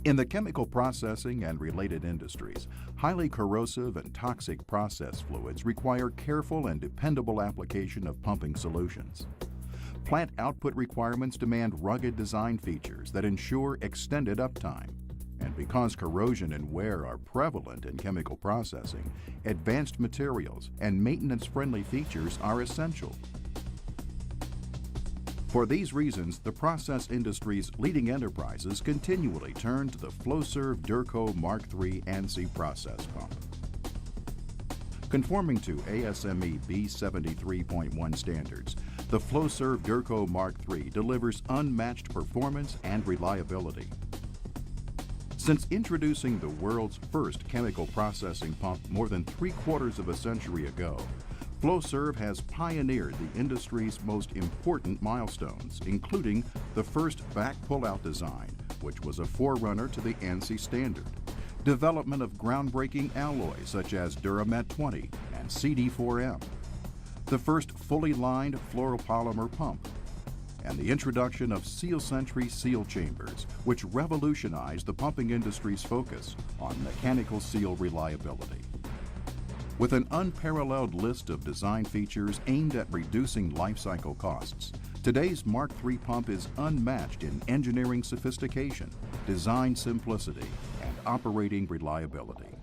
In the chemical processing and related industries, highly corrosive and toxic process fluids require careful and dependable application of pumping solutions. Plant output requirements demand rugged design features that ensure extended uptime. And because corrosion and wear are prevalent in chemical processing, advanced materials and maintenance-friendly features are essential. For these reasons, the process industry's leading enterprises continually turn to the Flowserve Durco Mark III ANSI process pump. Conforming to ASME B73.1 standards, the Flowserve Durco Mark III delivers unmatched performance and reliability. Since introducing the world's first chemical processing pump more than 3/4 of a century ago, Flowserve has pioneered the industry's most important milestones, including the first back pull-out design, which was a forerunner to the ANSI standard, development of groundbreaking alloys such as Duramet 20 and CD4M, the first fully lined fluoropolymer pump, and the introduction of SealSentry seal chambers, which revolutionized the pumping industry's focus on mechanical seal reliability. With an unparalleled list of design features aimed at reducing life cycle costs, today's Mark III pump is unmatched in engineering sophistication, design simplicity, and operating reliability.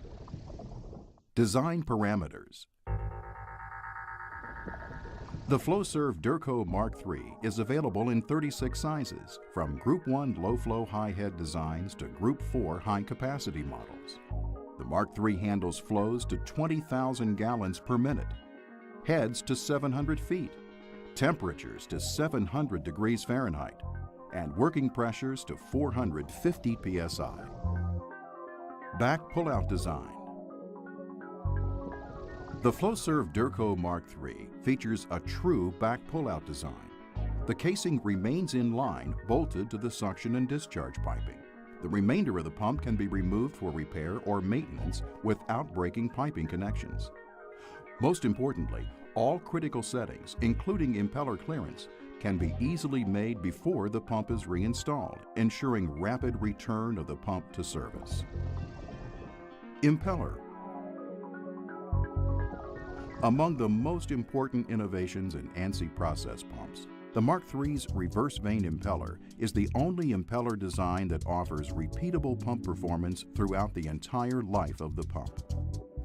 Design parameters. The Flowserve Durco Mark III is available in 36 sizes, from Group 1 low-flow high-head designs to Group 4 high-capacity models. The Mark III handles flows to 20,000 gallons per minute, heads to 700 feet, temperatures to 700 degrees Fahrenheit, and working pressures to 450 psi. Back pull-out design. The Flowserve Durco Mark III features a true back pull-out design. The casing remains in line, bolted to the suction and discharge piping. The remainder of the pump can be removed for repair or maintenance without breaking piping connections. Most importantly, all critical settings, including impeller clearance, can be easily made before the pump is reinstalled, ensuring rapid return of the pump to service. Impeller. Among the most important innovations in ANSI process pumps, the Mark III's reverse vane impeller is the only impeller design that offers repeatable pump performance throughout the entire life of the pump.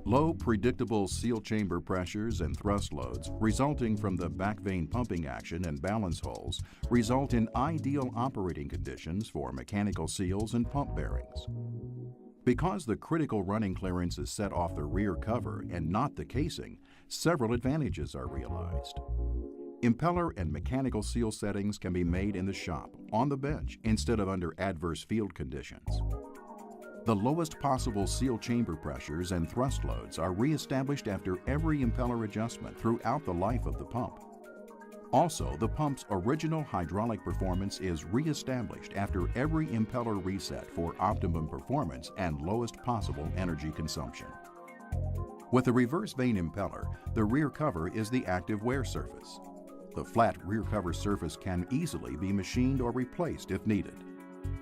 Low, predictable seal chamber pressures and thrust loads resulting from the back vane pumping action and balance holes result in ideal operating conditions for mechanical seals and pump bearings. Because the critical running clearance is set off the rear cover and not the casing, several advantages are realized. Impeller and mechanical seal settings can be made in the shop, on the bench, instead of under adverse field conditions. The lowest possible seal chamber pressures and thrust loads are reestablished after every impeller adjustment throughout the life of the pump. Also, the pump's original hydraulic performance is reestablished after every impeller reset for optimum performance and lowest possible energy consumption. With the reverse vane impeller, the rear cover is the active wear surface. The flat rear cover surface can easily be machined or replaced if needed.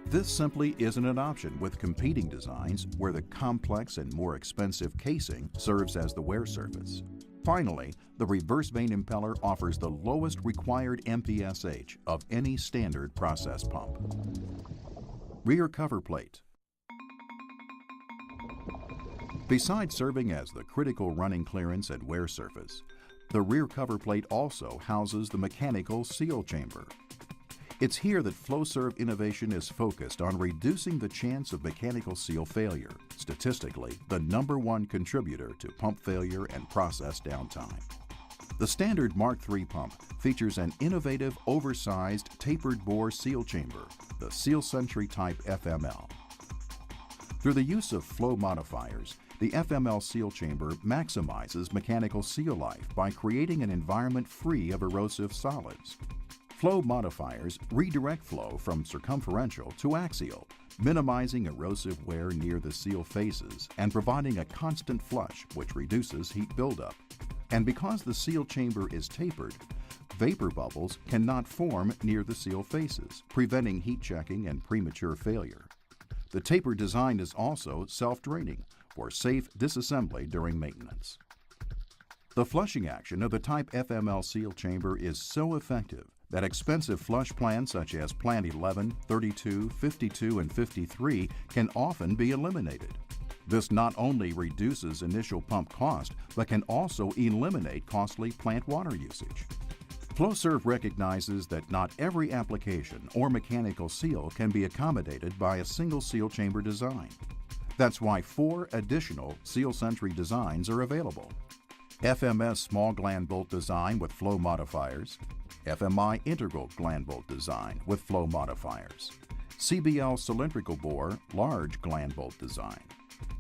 This simply isn't an option with competing designs where the complex and more expensive casing serves as the wear surface. Finally, the reverse vane impeller offers the lowest required MPSH of any standard process pump. Rear cover plate. Besides serving as the critical running clearance and wear surface, the rear cover plate also houses the mechanical seal chamber. It's here that Flowserve innovation is focused on reducing the chance of mechanical seal failure, statistically the #1 contributor to pump failure and process downtime. The standard Mark III pump features an innovative, oversized, tapered bore seal chamber, the SealSentry type FML. Through the use of flow modifiers, the FML seal chamber maximizes mechanical seal life by creating an environment free of erosive solids. Flow modifiers redirect flow from circumferential to axial, minimizing erosive wear near the seal faces and providing a constant flush which reduces heat buildup. And because the seal chamber is tapered, vapor bubbles cannot form near the seal faces, preventing heat checking and premature failure. The taper design is also self-draining for safe disassembly during maintenance. The flushing action of the Type FML seal chamber is so effective that expensive flush plans such as Plan 11, 32, 52, and 53 can often be eliminated. This not only reduces initial pump cost, but can also eliminate costly plant water usage. Flowserve recognizes that not every application or mechanical seal can be accommodated by a single seal chamber design. That's why 4 additional Seal Sentry designs are available. FMS small gland bolt design with flow modifiers, FMI integral gland bolt design with flow modifiers, CBL cylindrical bore large gland bolt design,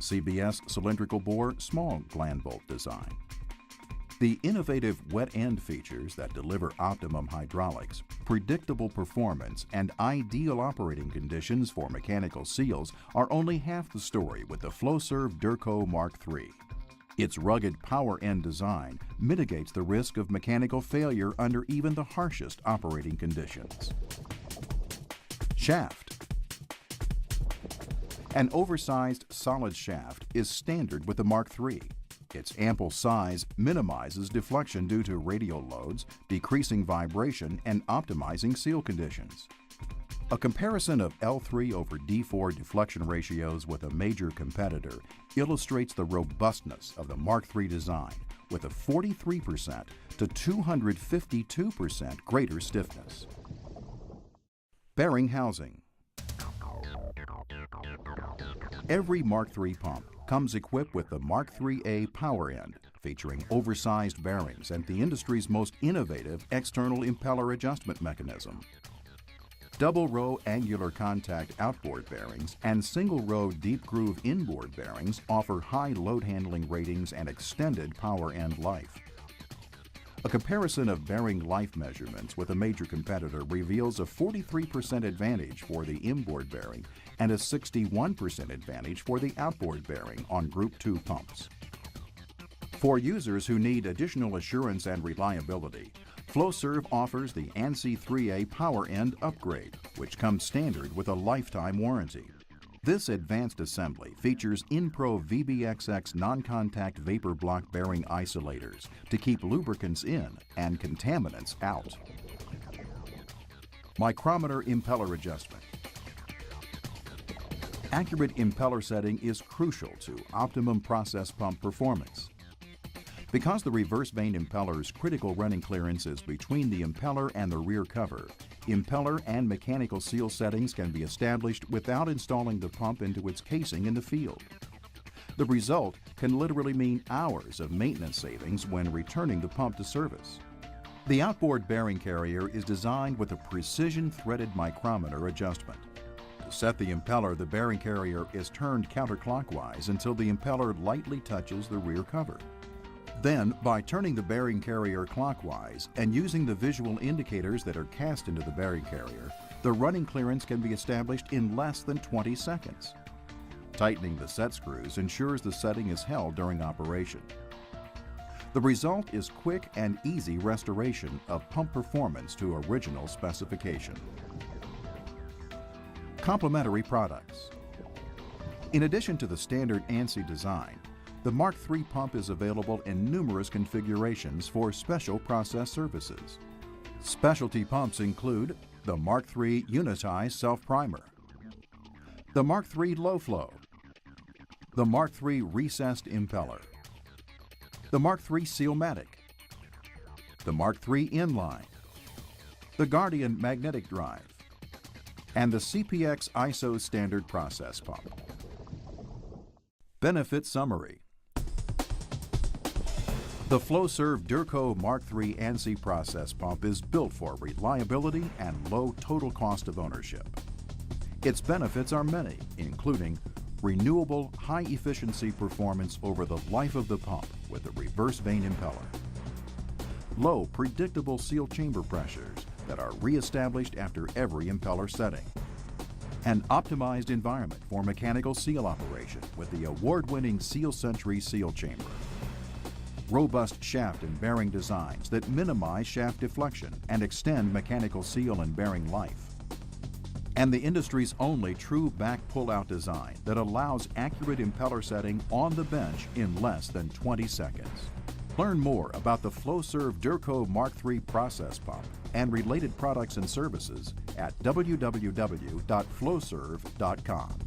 CBS cylindrical bore small gland bolt design. The innovative wet end features that deliver optimum hydraulics, predictable performance, and ideal operating conditions for mechanical seals are only half the story with the Flowserve Durco Mark III. Its rugged power end design mitigates the risk of mechanical failure under even the harshest operating conditions. Shaft. An oversized solid shaft is standard with the Mark III. Its ample size minimizes deflection due to radial loads, decreasing vibration, and optimizing seal conditions. A comparison of L3 over D4 deflection ratios with a major competitor illustrates the robustness of the Mark III design with a 43% to 252% greater stiffness. Bearing housing. Every Mark III pump comes equipped with the Mark IIIA power end, featuring oversized bearings and the industry's most innovative external impeller adjustment mechanism. Double-row angular contact outboard bearings and single-row deep groove inboard bearings offer high load handling ratings and extended power end life. A comparison of bearing life measurements with a major competitor reveals a 43% advantage for the inboard bearing and a 61% advantage for the outboard bearing on Group 2 pumps. For users who need additional assurance and reliability, Flowserve offers the ANSI 3A Power End Upgrade, which comes standard with a lifetime warranty. This advanced assembly features InPro VBXX non-contact vapor block bearing isolators to keep lubricants in and contaminants out. Micrometer impeller adjustment. Accurate impeller setting is crucial to optimum process pump performance. Because the reverse vane impeller's critical running clearance is between the impeller and the rear cover, impeller and mechanical seal settings can be established without installing the pump into its casing in the field. The result can literally mean hours of maintenance savings when returning the pump to service. The outboard bearing carrier is designed with a precision threaded micrometer adjustment. To set the impeller, the bearing carrier is turned counterclockwise until the impeller lightly touches the rear cover. Then, by turning the bearing carrier clockwise and using the visual indicators that are cast into the bearing carrier, the running clearance can be established in less than 20 seconds. Tightening the set screws ensures the setting is held during operation. The result is quick and easy restoration of pump performance to original specification. Complementary products. In addition to the standard ANSI design, the Mark III pump is available in numerous configurations for special process services. Specialty pumps include the Mark III Unitized Self-Primer, the Mark III Low Flow, the Mark III Recessed Impeller, the Mark III Sealmatic, the Mark III Inline, the Guardian Magnetic Drive, and the CPX ISO Standard Process Pump. Benefit Summary. The Flowserve Durco Mark III ANSI process pump is built for reliability and low total cost of ownership. Its benefits are many, including renewable high-efficiency performance over the life of the pump with a reverse vane impeller, low predictable seal chamber pressures that are re-established after every impeller setting, an optimized environment for mechanical seal operation with the award-winning Seal Sentry seal chamber, robust shaft and bearing designs that minimize shaft deflection and extend mechanical seal and bearing life, and the industry's only true back pull-out design that allows accurate impeller setting on the bench in less than 20 seconds. Learn more about the Flowserve Durco Mark III process pump and related products and services at www.flowserve.com.